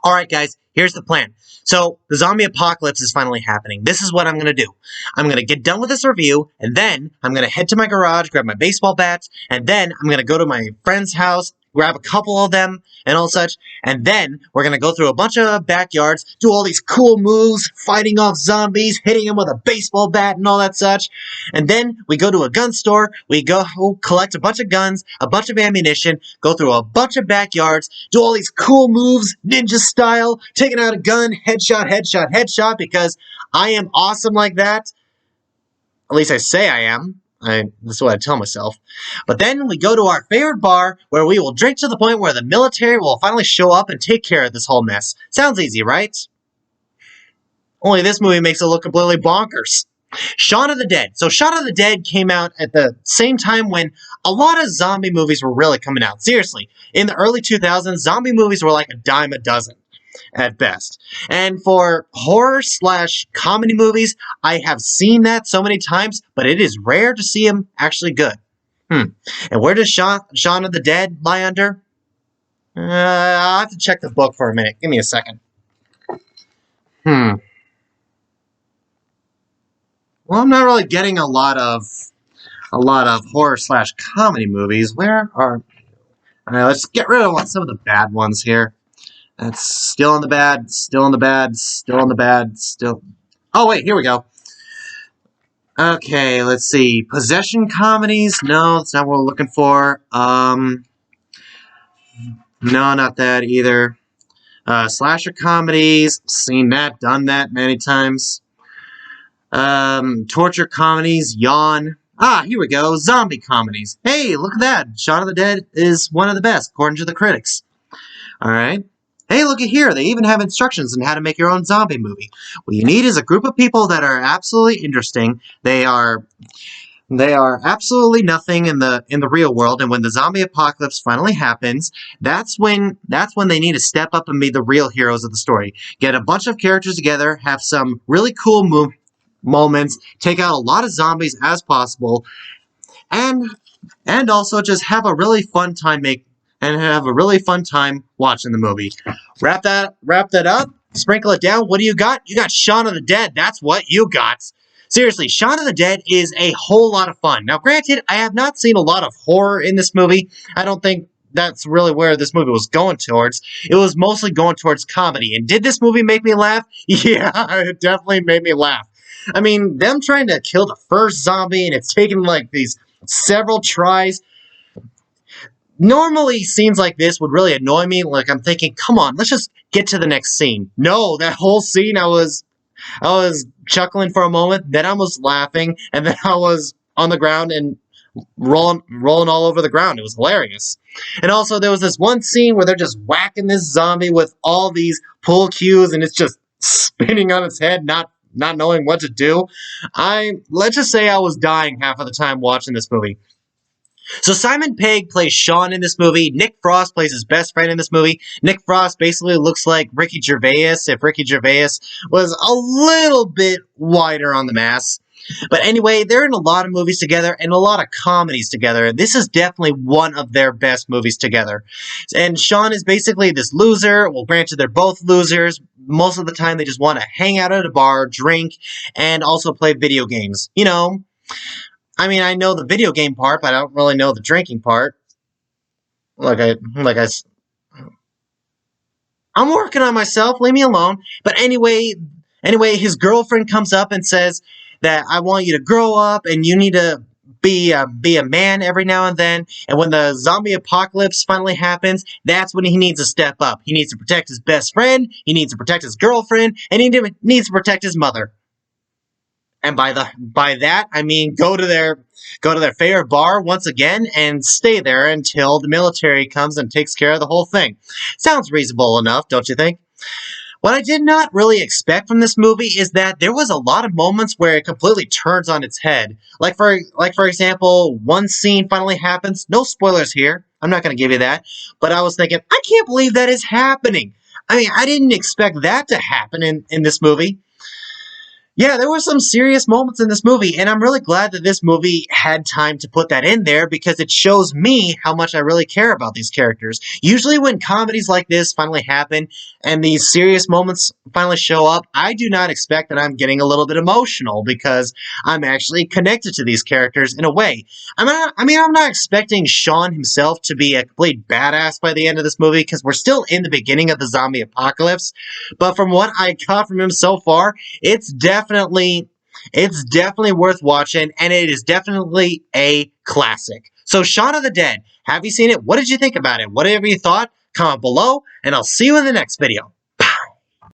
Alright guys, here's the plan. So, the zombie apocalypse is finally happening. This is what I'm gonna do. I'm gonna get done with this review, and then I'm gonna head to my garage, grab my baseball bats, and then I'm gonna go to my friend's house, grab a couple of them, and all such, and then we're gonna go through a bunch of backyards, do all these cool moves, fighting off zombies, hitting them with a baseball bat and all that such, and then we go to a gun store, we go collect a bunch of guns, a bunch of ammunition, go through a bunch of backyards, do all these cool moves, ninja style, taking out a gun, headshot, headshot, headshot, because I am awesome like that. At least I say I am. That's what I tell myself. But then we go to our favorite bar where we will drink to the point where the military will finally show up and take care of this whole mess. Sounds easy, right? Only this movie makes it look completely bonkers. Shaun of the Dead. So Shaun of the Dead came out at the same time when a lot of zombie movies were really coming out. Seriously, in the early 2000s, zombie movies were like a dime a dozen at best. And for horror/comedy movies, I have seen that so many times, but it is rare to see them actually good. And where does Shaun of the Dead lie under? I'll have to check the book for a minute. Give me a second. Well, I'm not really getting a lot of horror/comedy movies. Where are... Alright, let's get rid of some of the bad ones here. That's still in the bad, still in the bad, still in the bad, still... Oh, wait, here we go. Okay, let's see. Possession comedies? No, that's not what we're looking for. No, not that either. Slasher comedies. Seen that, done that many times. Torture comedies. Yawn. Ah, here we go. Zombie comedies. Hey, look at that. Shaun of the Dead is one of the best, according to the critics. Alright. Hey, looky here, they even have instructions on how to make your own zombie movie. What you need is a group of people that are absolutely interesting. They are absolutely nothing in the real world, and when the zombie apocalypse finally happens, that's when they need to step up and be the real heroes of the story. Get a bunch of characters together, have some really cool moments, take out a lot of zombies as possible, and also just have a really fun time watching the movie. Wrap that up, sprinkle it down. What do you got? You got Shaun of the Dead. That's what you got. Seriously, Shaun of the Dead is a whole lot of fun. Now, granted, I have not seen a lot of horror in this movie. I don't think that's really where this movie was going towards. It was mostly going towards comedy. And did this movie make me laugh? Yeah, it definitely made me laugh. I mean, them trying to kill the first zombie, and it's taken like these several tries. Normally, scenes like this would really annoy me. Like, I'm thinking, come on, let's just get to the next scene. No, that whole scene, I was chuckling for a moment, then I was laughing, and then I was on the ground and rolling all over the ground. It was hilarious. And also, there was this one scene where they're just whacking this zombie with all these pull cues, and it's just spinning on its head, not knowing what to do. Let's just say I was dying half of the time watching this movie. So Simon Pegg plays Shaun in this movie. Nick Frost plays his best friend in this movie. Nick Frost basically looks like Ricky Gervais if Ricky Gervais was a little bit wider on the mass. But anyway, they're in a lot of movies together and a lot of comedies together. This is definitely one of their best movies together. And Shaun is basically this loser. Well, granted, they're both losers. Most of the time, they just want to hang out at a bar, drink, and also play video games. You know, I mean, I know the video game part, but I don't really know the drinking part. I'm working on myself. Leave me alone. But anyway, his girlfriend comes up and says that I want you to grow up and you need to be a man every now and then. And when the zombie apocalypse finally happens, that's when he needs to step up. He needs to protect his best friend. He needs to protect his girlfriend, and he needs to protect his mother. And by that, I mean go to their favorite bar once again and stay there until the military comes and takes care of the whole thing. Sounds reasonable enough, don't you think? What I did not really expect from this movie is that there was a lot of moments where it completely turns on its head. Like for example, one scene finally happens. No spoilers here. I'm not going to give you that. But I was thinking, I can't believe that is happening. I mean, I didn't expect that to happen in this movie. Yeah, there were some serious moments in this movie, and I'm really glad that this movie had time to put that in there because it shows me how much I really care about these characters. Usually, when comedies like this finally happen and these serious moments finally show up, I do not expect that I'm getting a little bit emotional because I'm actually connected to these characters in a way. I'm not expecting Shaun himself to be a complete badass by the end of this movie because we're still in the beginning of the zombie apocalypse, but from what I got from him so far, it's definitely it's definitely worth watching, and it is definitely a classic. So, Shaun of the Dead, have you seen it? What did you think about it? Whatever you thought, comment below, and I'll see you in the next video.